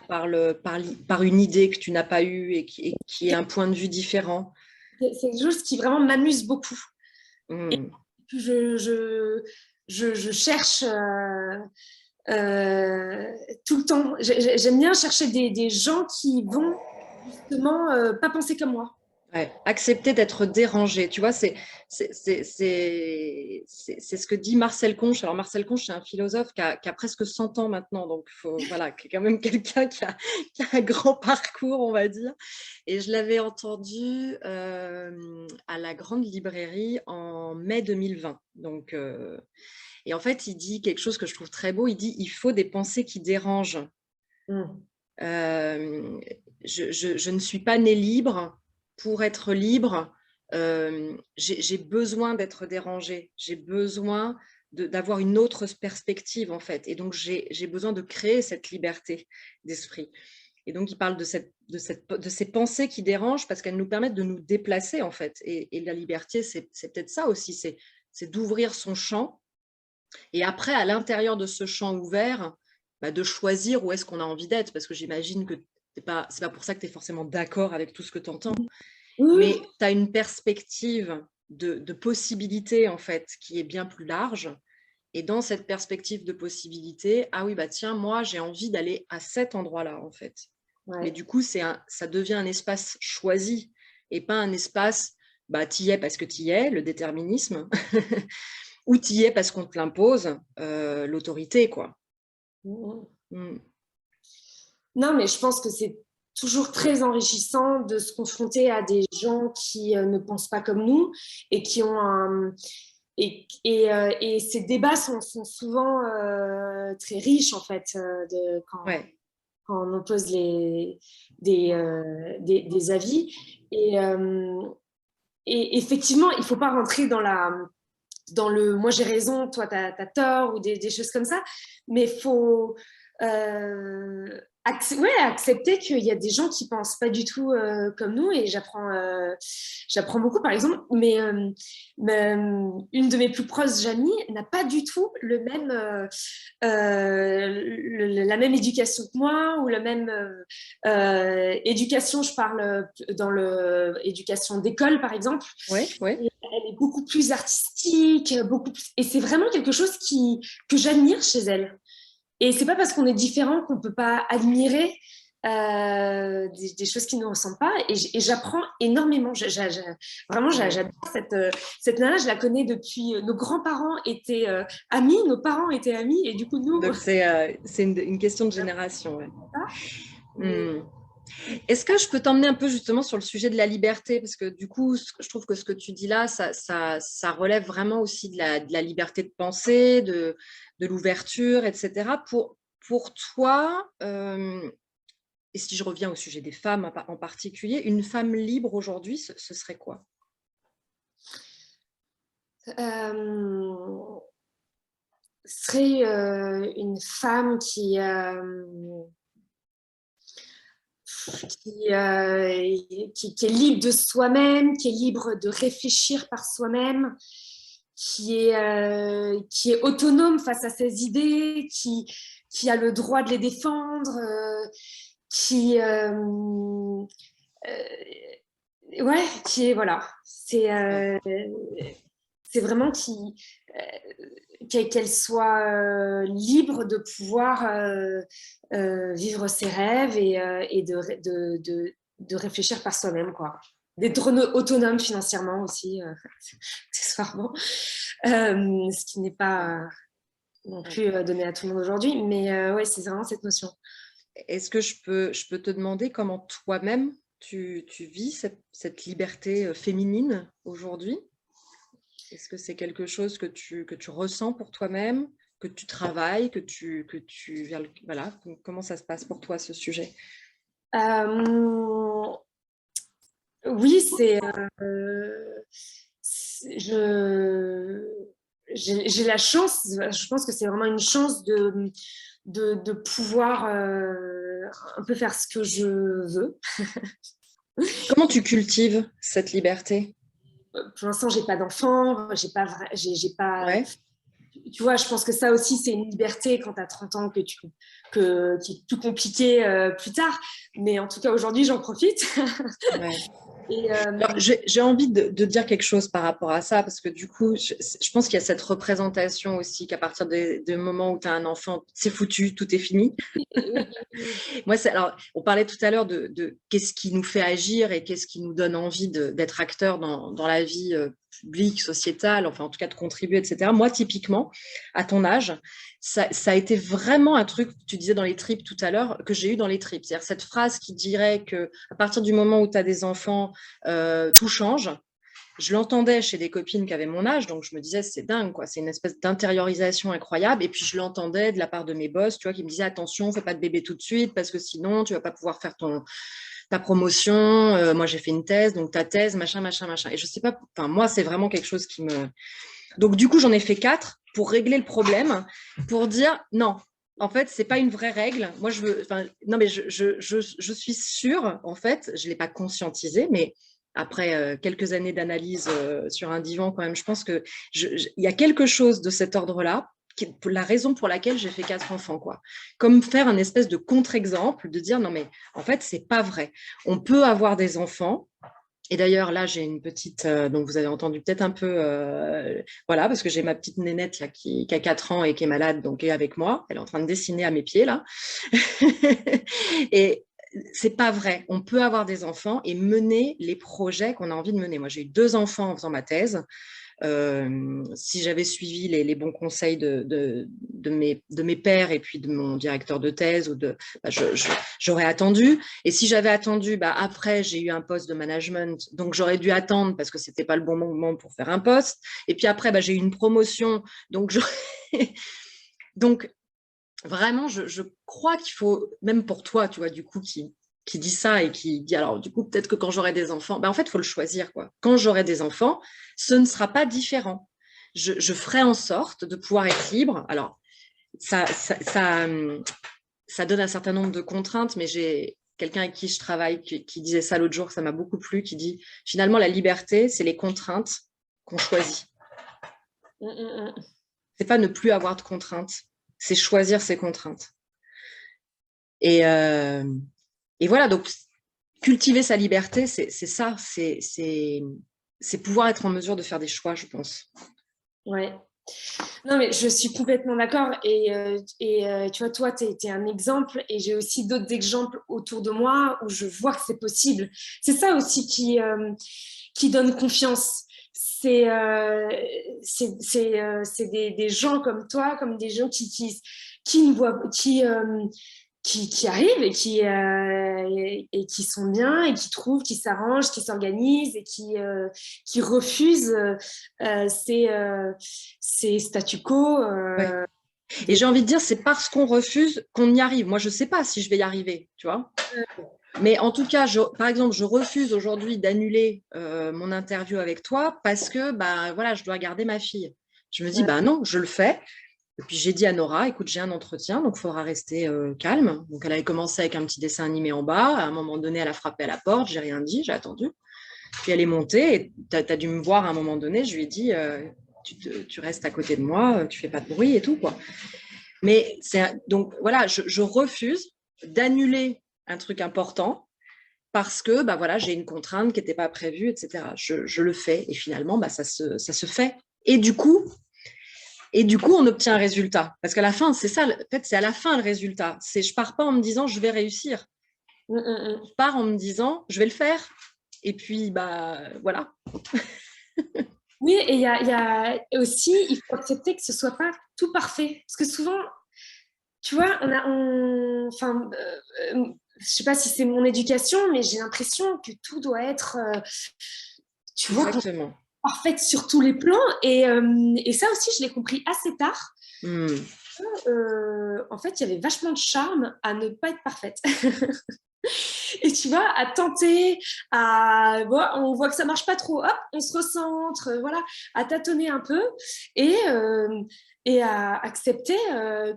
par une idée que tu n'as pas eue et qui est un point de vue différent. c'est quelque chose qui vraiment m'amuse beaucoup. Et Mm. je cherche tout le temps. J'aime bien chercher des gens qui vont justement pas penser comme moi. Ouais. Accepter d'être dérangé, tu vois, c'est ce que dit Marcel Conche. Alors Marcel Conche, c'est un philosophe qui a presque 100 ans maintenant, donc voilà, qui est quand même quelqu'un qui a un grand parcours, on va dire. Et je l'avais entendu à la Grande Librairie en mai 2020. Donc, et en fait, il dit quelque chose que je trouve très beau. Il dit, il faut des pensées qui dérangent. Mm. Euh, je ne suis pas née libre. Pour être libre, j'ai besoin d'être dérangée. J'ai besoin d'avoir une autre perspective, en fait. Et donc, j'ai besoin de créer cette liberté d'esprit. Et donc, il parle de ces pensées qui dérangent parce qu'elles nous permettent de nous déplacer, en fait. Et la liberté, c'est peut-être ça aussi, c'est d'ouvrir son champ. Et après, à l'intérieur de ce champ ouvert, bah, de choisir où est-ce qu'on a envie d'être. Parce que j'imagine que c'est pas pour ça que tu es forcément d'accord avec tout ce que tu entends. Oui, Mais tu as une perspective de possibilité, en fait, qui est bien plus large. Et dans cette perspective de possibilité, ah oui, bah tiens, moi, j'ai envie d'aller à cet endroit-là, en fait. Mais ouais. du coup, ça devient un espace choisi. et pas un espace, bah, t'y es parce que t'y es, le déterminisme, ou t'y es parce qu'on te l'impose, l'autorité, quoi. Mhm. Mm. Non, mais je pense que c'est toujours très enrichissant de se confronter à des gens qui ne pensent pas comme nous et qui ont un... Et ces débats sont souvent très riches, en fait, Ouais. quand on oppose des avis. Et, euh, et effectivement, il ne faut pas rentrer dans le moi j'ai raison, toi tu as tort ou des choses comme ça, mais il faut accepter qu'il y a des gens qui pensent pas du tout comme nous et j'apprends beaucoup par exemple, une de mes plus proches amies n'a pas du tout la même éducation que moi ou la même éducation, je parle dans l'éducation d'école par exemple. Ouais, ouais. Elle est beaucoup plus artistique, et c'est vraiment quelque chose que j'admire chez elle. Et c'est pas parce qu'on est différent qu'on peut pas admirer des choses qui ne nous ressemblent pas. Et j'apprends énormément. Vraiment, Ouais. j'adore cette nana. Je la connais depuis. Nos grands-parents étaient amis, nos parents étaient amis, et du coup, nous. Donc, c'est une question de génération. Ouais. Mais, Mm. Est-ce que je peux t'emmener un peu justement sur le sujet de la liberté? Parce que du coup, je trouve que ce que tu dis là, ça relève vraiment aussi de la liberté de penser, de l'ouverture, etc. Pour toi, et si je reviens au sujet des femmes en particulier, une femme libre aujourd'hui, ce serait quoi? euh, serait une femme qui est libre de soi-même, qui est libre de réfléchir par soi-même, qui est autonome face à ses idées, qui a le droit de les défendre, qui, ouais, qui est, voilà, Ouais. c'est vraiment qu'elle soit libre de pouvoir vivre ses rêves et de réfléchir par soi-même, quoi. D'être autonome financièrement aussi, accessoirement, ce qui n'est pas non Ouais. plus donné à tout le monde aujourd'hui. Mais ouais, c'est vraiment cette notion. Est-ce que je peux te demander comment toi-même tu vis cette liberté féminine aujourd'hui? Est-ce que c'est quelque chose que tu ressens pour toi-même, que tu travailles, voilà, comment ça se passe pour toi ce sujet? Euh, oui, je, j'ai la chance, je pense que c'est vraiment une chance de pouvoir un peu faire ce que je veux. Comment tu cultives cette liberté? Pour l'instant, j'ai pas d'enfant, j'ai pas, Ouais, tu vois, je pense que ça aussi, c'est une liberté quand tu as 30 ans qui est plus compliqué plus tard. Mais en tout cas, aujourd'hui, j'en profite. ouais. Et, Alors, j'ai envie de dire quelque chose par rapport à ça, parce que du coup, je pense qu'il y a cette représentation aussi qu'à partir du moment où tu as un enfant, c'est foutu, tout est fini. oui, Moi, alors, on parlait tout à l'heure de qu'est-ce qui nous fait agir et qu'est-ce qui nous donne envie d'être acteur dans la vie publique, sociétale, enfin en tout cas de contribuer, etc. Moi, typiquement, à ton âge, ça a été vraiment un truc, tu disais dans les tripes tout à l'heure, que j'ai eu dans les tripes. C'est-à-dire cette phrase qui dirait que à partir du moment où tu as des enfants, tout change. Je l'entendais chez des copines qui avaient mon âge, donc je me disais, c'est dingue, quoi. C'est une espèce d'intériorisation incroyable. Et puis, je l'entendais de la part de mes boss, tu vois, qui me disaient, attention, fais pas de bébé tout de suite, parce que sinon, tu vas pas pouvoir faire ta promotion. Moi, j'ai fait une thèse, donc ta thèse, machin, machin, machin. Et je sais pas, enfin, moi, c'est vraiment quelque chose qui me... Donc, du coup, j'en ai fait 4 pour régler le problème, pour dire, non, en fait, c'est pas une vraie règle. Moi, je veux, enfin, non, mais je suis sûre, en fait, je l'ai pas conscientisé, mais après quelques années d'analyse sur un divan, quand même, je pense que il y a quelque chose de cet ordre-là, la raison pour laquelle j'ai fait 4 enfants, quoi. Comme faire un espèce de contre-exemple, de dire non, mais en fait, c'est pas vrai. On peut avoir des enfants. Et d'ailleurs, là, j'ai une petite, donc vous avez entendu peut-être un peu, voilà, parce que j'ai ma petite nénette là, qui a 4 ans et qui est malade, donc est avec moi. Elle est en train de dessiner à mes pieds, là. Et c'est pas vrai. On peut avoir des enfants et mener les projets qu'on a envie de mener. Moi, j'ai eu 2 enfants en faisant ma thèse. Si j'avais suivi les bons conseils de mes pairs et puis de mon directeur de thèse, j'aurais attendu. Et si j'avais attendu, après, j'ai eu un poste de management, donc j'aurais dû attendre parce que ce n'était pas le bon moment pour faire un poste. Et puis après, j'ai eu une promotion, donc donc vraiment, je crois qu'il faut, même pour toi, tu vois, du coup, qui dit ça et qui dit, alors du coup, peut-être que quand j'aurai des enfants, en fait, il faut le choisir, quoi. Quand j'aurai des enfants, ce ne sera pas différent. Je ferai en sorte de pouvoir être libre. Alors, ça donne un certain nombre de contraintes, mais j'ai quelqu'un avec qui je travaille qui disait ça l'autre jour, ça m'a beaucoup plu, qui dit, finalement, la liberté, c'est les contraintes qu'on choisit. C'est pas ne plus avoir de contraintes, c'est choisir ses contraintes. Et voilà, donc cultiver sa liberté, c'est ça, c'est pouvoir être en mesure de faire des choix, je pense. Ouais. Non, mais je suis complètement d'accord. Et tu vois, toi, tu es un exemple et j'ai aussi d'autres exemples autour de moi où je vois que c'est possible. C'est ça aussi qui donne confiance. C'est des gens comme toi, comme des gens qui ne voient, qui arrivent et qui sont bien et qui trouvent, qui s'arrangent, qui s'organisent et qui refusent ces statu quo. Ouais. Et j'ai envie de dire, c'est parce qu'on refuse qu'on y arrive. Moi, je ne sais pas si je vais y arriver, tu vois. Mais en tout cas, par exemple, je refuse aujourd'hui d'annuler mon interview avec toi parce que voilà, je dois garder ma fille. Je me dis, non, je le fais. Et puis j'ai dit à Nora, écoute, j'ai un entretien, donc il faudra rester calme. Donc elle avait commencé avec un petit dessin animé en bas. À un moment donné, elle a frappé à la porte, j'ai rien dit, j'ai attendu. Puis elle est montée et tu as dû me voir à un moment donné. Je lui ai dit, tu restes à côté de moi, tu fais pas de bruit et tout, quoi. Mais donc voilà, je refuse d'annuler un truc important parce que voilà, j'ai une contrainte qui n'était pas prévue, etc. Je le fais et finalement, ça se fait. Et du coup, on obtient un résultat. Parce qu'à la fin, c'est ça, en fait, c'est à la fin le résultat. Je pars pas en me disant je vais réussir. Je pars en me disant je vais le faire. Et puis, voilà. Oui, et il y a aussi, il faut accepter que ce soit pas tout parfait. Parce que souvent, tu vois, je sais pas si c'est mon éducation, mais j'ai l'impression que tout doit être, tu vois, exactement, parfaite sur tous les plans. Et ça aussi, je l'ai compris assez tard. En fait, il y avait vachement de charme à ne pas être parfaite. Et tu vois, à tenter, on voit que ça marche pas trop, hop, on se recentre, voilà, à tâtonner un peu et à accepter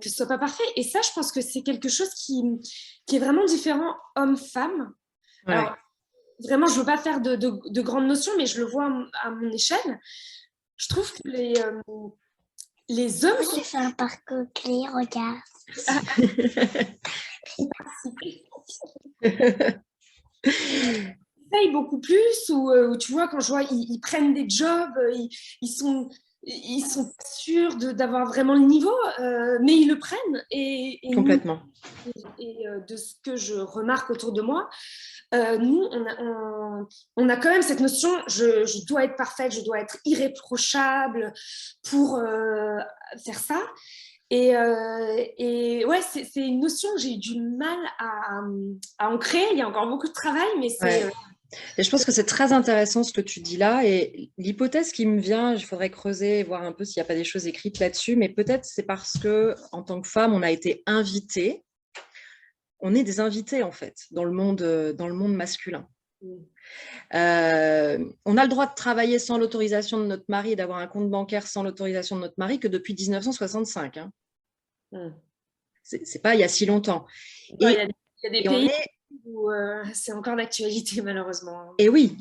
que ce soit pas parfait. Et ça, je pense que c'est quelque chose qui est vraiment différent homme-femme. ouais. Alors, vraiment, je veux pas faire de grandes notions, mais je le vois à mon échelle. Je trouve que les hommes sont... C'est un parcours clé, regarde. Payent beaucoup plus ou tu vois quand je vois ils prennent des jobs ils sont sûrs d'avoir vraiment le niveau mais ils le prennent et complètement et de ce que je remarque autour de moi nous on a quand même cette notion je dois être parfaite, je dois être irréprochable pour faire ça. Et ouais, c'est une notion que j'ai eu du mal à ancrer. Il y a encore beaucoup de travail, mais c'est... Ouais. Et je pense que c'est très intéressant ce que tu dis là. Et l'hypothèse qui me vient, il faudrait creuser et voir un peu s'il n'y a pas des choses écrites là-dessus, mais peut-être c'est parce que en tant que femme, on a été invités. On est des invités, en fait, dans le monde masculin. On a le droit de travailler sans l'autorisation de notre mari et d'avoir un compte bancaire sans l'autorisation de notre mari que depuis 1965. Hein. C'est pas il y a si longtemps. Il y a des pays où c'est encore d'actualité, malheureusement. Et oui,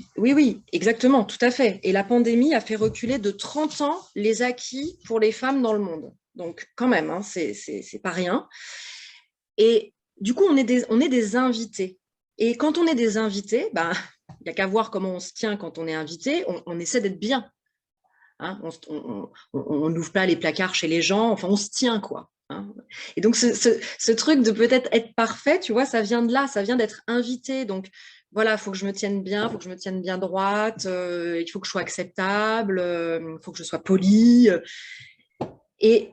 exactement, tout à fait. Et la pandémie a fait reculer de 30 ans les acquis pour les femmes dans le monde. Donc, quand même, hein, c'est pas rien. Et du coup, on est des invités. Et quand on est des invités, il n'y a qu'à voir comment on se tient quand on est invité. On essaie d'être bien. Hein, on n'ouvre pas les placards chez les gens. Enfin, on se tient, quoi. hein. Et donc, ce truc de peut-être être parfait, tu vois, ça vient de là, ça vient d'être invité. Donc, voilà, il faut que je me tienne bien, il faut que je me tienne bien droite, il faut que je sois acceptable, il faut que je sois polie. Et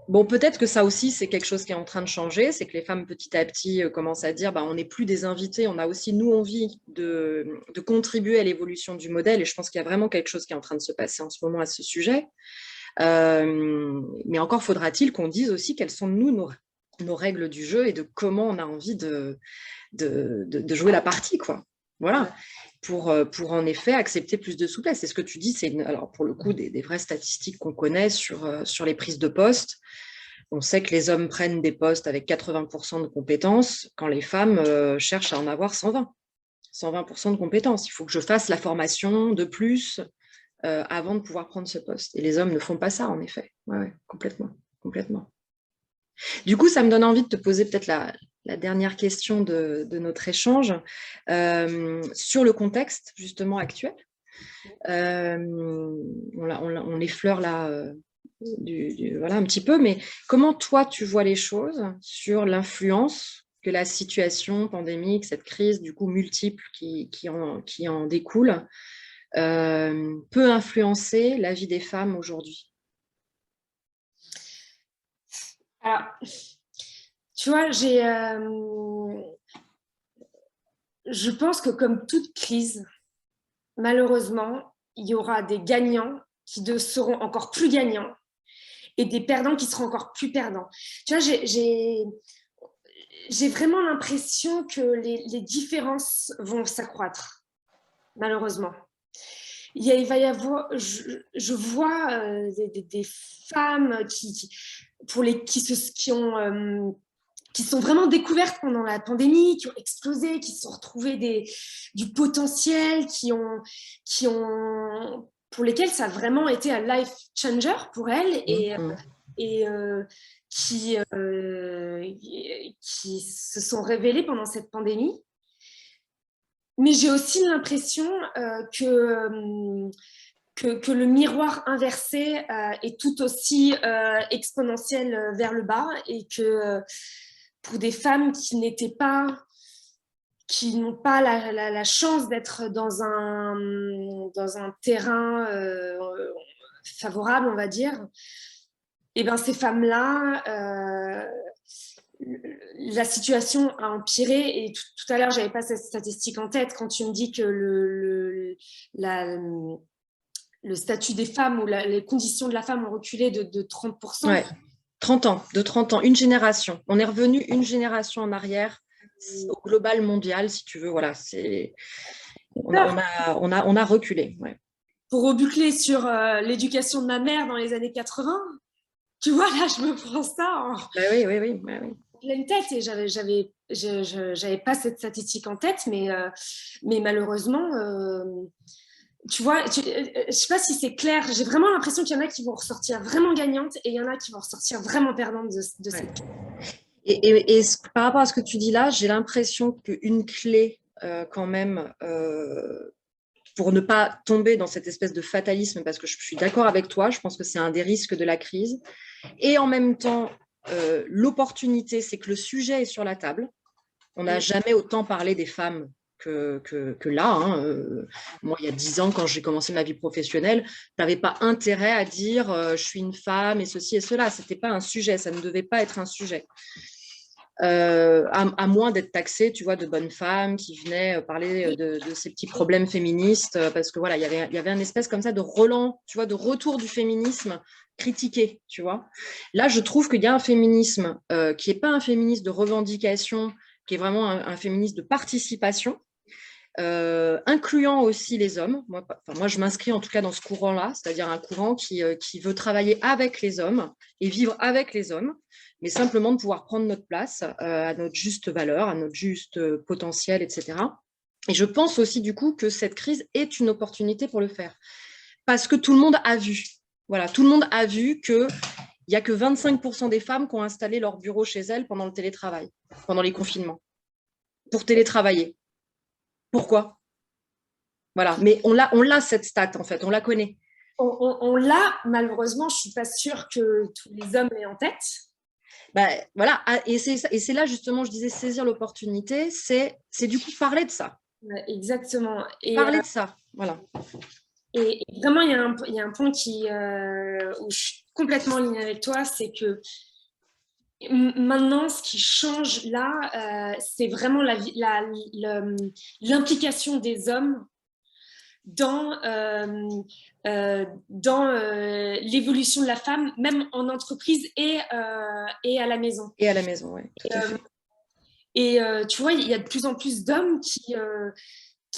bon, peut-être que ça aussi, c'est quelque chose qui est en train de changer, c'est que les femmes, petit à petit, commencent à dire, bah, on n'est plus des invités, on a aussi, nous, envie de contribuer à l'évolution du modèle. Et je pense qu'il y a vraiment quelque chose qui est en train de se passer en ce moment à ce sujet. Mais encore faudra-t-il qu'on dise aussi quelles sont, nous, nos règles du jeu et de comment on a envie de jouer la partie, quoi. Voilà. Pour en effet accepter plus de souplesse. C'est ce que tu dis, alors pour le coup des vraies statistiques qu'on connaît sur les prises de poste. On sait que les hommes prennent des postes avec 80% de compétences quand les femmes cherchent à en avoir 120% de compétences. Il faut que je fasse la formation de plus avant de pouvoir prendre ce poste. Et les hommes ne font pas ça, en effet. Ouais, complètement, complètement. Du coup, ça me donne envie de te poser peut-être la dernière question de notre échange sur le contexte justement actuel. On effleure là voilà, un petit peu, mais comment toi tu vois les choses sur l'influence que la situation pandémique, cette crise du coup multiple qui en découle, peut influencer la vie des femmes aujourd'hui? Alors, tu vois, je pense que comme toute crise, malheureusement, il y aura des gagnants qui seront encore plus gagnants et des perdants qui seront encore plus perdants. Tu vois, j'ai vraiment l'impression que les différences vont s'accroître, malheureusement. Il va y avoir, je vois des femmes qui sont vraiment découvertes pendant la pandémie, qui ont explosé, qui se sont retrouvées du potentiel, pour lesquelles ça a vraiment été un life changer pour elles et qui se sont révélées pendant cette pandémie. Mais j'ai aussi l'impression que le miroir inversé est tout aussi exponentiel vers le bas et que pour des femmes qui n'ont pas la chance d'être dans un terrain favorable, on va dire, et ben ces femmes-là, la situation a empiré. Et tout à l'heure, j'avais pas cette statistique en tête quand tu me dis que le statut des femmes ou les conditions de la femme ont reculé de 30%. Ouais. 30 ans, de 30 ans, une génération. On est revenu une génération en arrière au global mondial, si tu veux. Voilà, on a reculé. Ouais. Pour reboucler sur l'éducation de ma mère dans les années 80, tu vois, là, je me prends ça en pleine tête et j'avais pas cette statistique en tête, mais malheureusement, tu vois, je sais pas si c'est clair, j'ai vraiment l'impression qu'il y en a qui vont ressortir vraiment gagnantes et il y en a qui vont ressortir vraiment perdantes de cette. Et par rapport à ce que tu dis là, j'ai l'impression qu'une clé quand même pour ne pas tomber dans cette espèce de fatalisme, parce que je suis d'accord avec toi, je pense que c'est un des risques de la crise, et en même temps, l'opportunité, c'est que le sujet est sur la table. On n'a jamais autant parlé des femmes que là. Hein. Moi, il y a 10 ans, quand j'ai commencé ma vie professionnelle, tu n'avais pas intérêt à dire je suis une femme et ceci et cela. Ce n'était pas un sujet, ça ne devait pas être un sujet. À moins d'être taxée, tu vois, de bonnes femmes qui venaient parler de ces petits problèmes féministes, parce que voilà, il y avait une espèce comme ça de relan, tu vois, de retour du féminisme critiqué, tu vois. Là, je trouve qu'il y a un féminisme qui n'est pas un féminisme de revendication, qui est vraiment un féminisme de participation, incluant aussi les hommes. Moi, je m'inscris en tout cas dans ce courant-là, c'est-à-dire un courant qui veut travailler avec les hommes et vivre avec les hommes, mais simplement de pouvoir prendre notre place à notre juste valeur, à notre juste potentiel, etc. Et je pense aussi du coup que cette crise est une opportunité pour le faire, parce que tout le monde a vu. Voilà, tout le monde a vu qu'il n'y a que 25% des femmes qui ont installé leur bureau chez elles pendant le télétravail, pendant les confinements, pour télétravailler. Pourquoi? Voilà, mais on l'a cette stat en fait, on la connaît. On l'a, malheureusement, je ne suis pas sûre que tous les hommes l'aient en tête. Bah, voilà, et c'est là justement, je disais saisir l'opportunité, c'est du coup parler de ça. Ouais, exactement. Parler de ça, voilà. Et vraiment, il y a un point où je suis complètement alignée avec toi, c'est que maintenant, ce qui change là, c'est vraiment l'implication des hommes dans l'évolution de la femme, même en entreprise et à la maison. Et à la maison, oui, tout à fait. Et tu vois, il y a de plus en plus d'hommes qui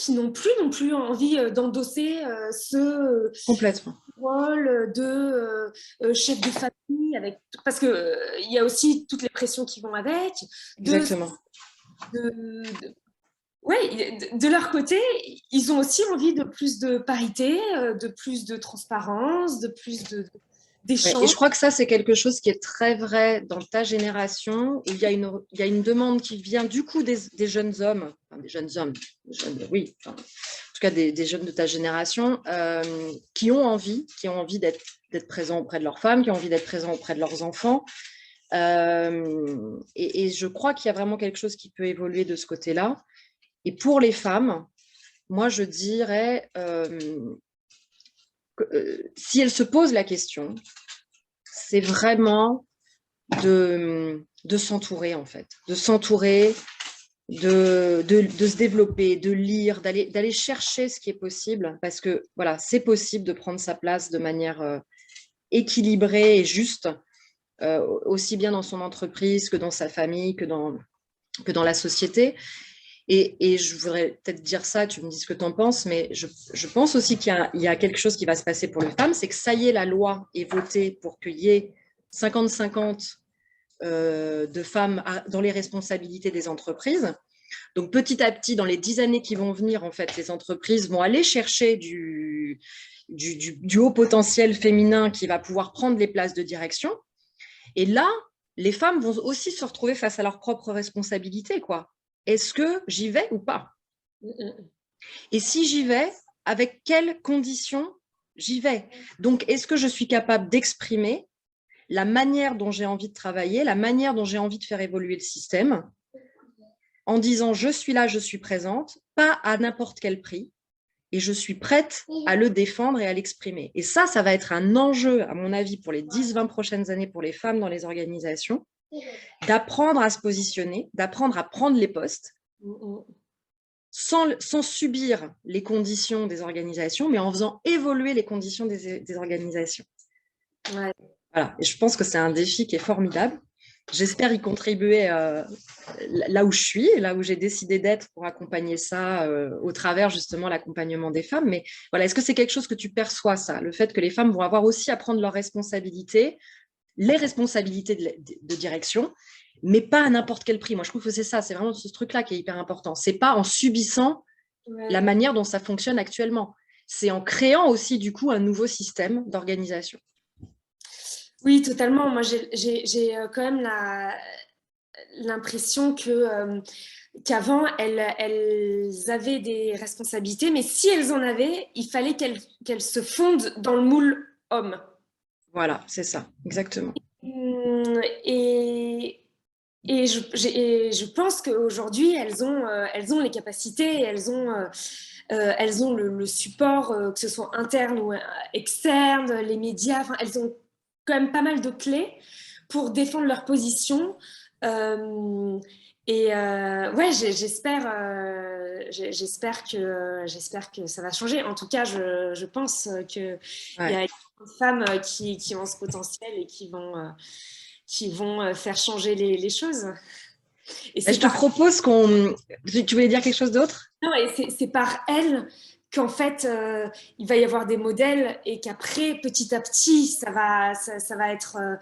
n'ont plus non plus envie d'endosser ce Complètement. rôle de chef de famille, parce qu'il y a aussi toutes les pressions qui vont avec. Exactement. Ouais, de leur côté, ils ont aussi envie de plus de parité, de plus de transparence, de plus d'échanges. Ouais, et je crois que ça, c'est quelque chose qui est très vrai dans ta génération, où il y a une demande qui vient du coup des jeunes hommes, enfin, des jeunes hommes, oui, enfin, en tout cas des jeunes de ta génération, qui ont envie d'être présents auprès de leurs femmes, qui ont envie d'être présents auprès de leurs enfants. Et je crois qu'il y a vraiment quelque chose qui peut évoluer de ce côté-là. Et pour les femmes, moi, je dirais, si elles se posent la question, c'est vraiment de s'entourer, en fait. De s'entourer, de se développer, de lire, d'aller chercher ce qui est possible. Parce que, voilà, c'est possible de prendre sa place de manière équilibrée et juste, aussi bien dans son entreprise que dans sa famille, que dans la société. Et je voudrais peut-être dire ça, tu me dis ce que tu en penses, mais je pense aussi qu'il y a quelque chose qui va se passer pour les femmes, c'est que ça y est, la loi est votée pour qu'il y ait 50-50 de femmes dans les responsabilités des entreprises. Donc petit à petit, dans les 10 années qui vont venir, en fait, les entreprises vont aller chercher du haut potentiel féminin qui va pouvoir prendre les places de direction. Et là, les femmes vont aussi se retrouver face à leurs propres responsabilités, quoi. Est-ce que j'y vais ou pas? Et si j'y vais, avec quelles conditions j'y vais? Donc, est-ce que je suis capable d'exprimer la manière dont j'ai envie de travailler, la manière dont j'ai envie de faire évoluer le système, en disant je suis là, je suis présente, pas à n'importe quel prix, et je suis prête à le défendre et à l'exprimer. Et ça va être un enjeu, à mon avis, pour les 10-20 prochaines années pour les femmes dans les organisations, d'apprendre à se positionner, d'apprendre à prendre les postes, sans subir les conditions des organisations, mais en faisant évoluer les conditions des organisations. Ouais. Voilà. Et je pense que c'est un défi qui est formidable. J'espère y contribuer là où je suis, là où j'ai décidé d'être pour accompagner ça au travers justement l'accompagnement des femmes. Mais voilà, est-ce que c'est quelque chose que tu perçois, ça, le fait que les femmes vont avoir aussi à prendre leurs responsabilités, les responsabilités de direction, mais pas à n'importe quel prix. Moi, je trouve que c'est ça, c'est vraiment ce truc-là qui est hyper important. C'est pas en subissant la manière dont ça fonctionne actuellement. C'est en créant aussi, du coup, un nouveau système d'organisation. Oui, totalement. Moi, j'ai quand même l'impression qu'avant, elles avaient des responsabilités, mais si elles en avaient, il fallait qu'elles se fondent dans le moule homme. Voilà, c'est ça, exactement. Et je pense qu'aujourd'hui, elles ont les capacités, elles ont le support, que ce soit interne ou externe, les médias, enfin, elles ont quand même pas mal de clés pour défendre leur position. Ouais, j'espère que ça va changer. En tout cas, je pense qu'il y a des femmes qui ont ce potentiel et qui vont faire changer les choses. Et je te propose qu'on... Tu voulais dire quelque chose d'autre? Non, et c'est par elles qu'en fait, il va y avoir des modèles et qu'après, petit à petit, ça va être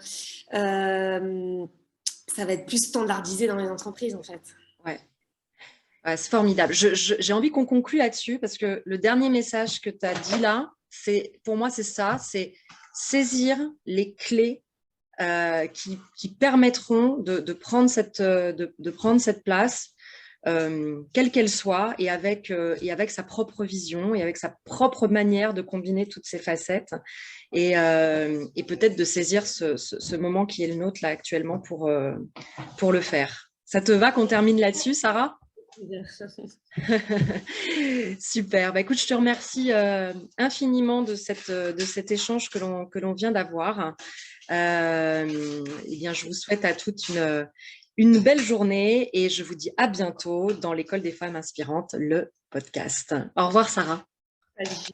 plus standardisé dans les entreprises, en fait. Ouais, c'est formidable. J'ai envie qu'on conclue là-dessus parce que le dernier message que tu as dit là, pour moi, c'est ça, c'est saisir les clés qui permettront de prendre cette place, quelle qu'elle soit, et avec sa propre vision et avec sa propre manière de combiner toutes ces facettes et peut-être de saisir ce moment qui est le nôtre là actuellement pour le faire. Ça te va qu'on termine là-dessus, Sarah? Super. Bah, écoute, je te remercie infiniment de cet échange que l'on vient d'avoir. Eh bien, je vous souhaite à toutes une belle journée et je vous dis à bientôt dans l'École des femmes inspirantes, le podcast. Au revoir, Sarah. Salut.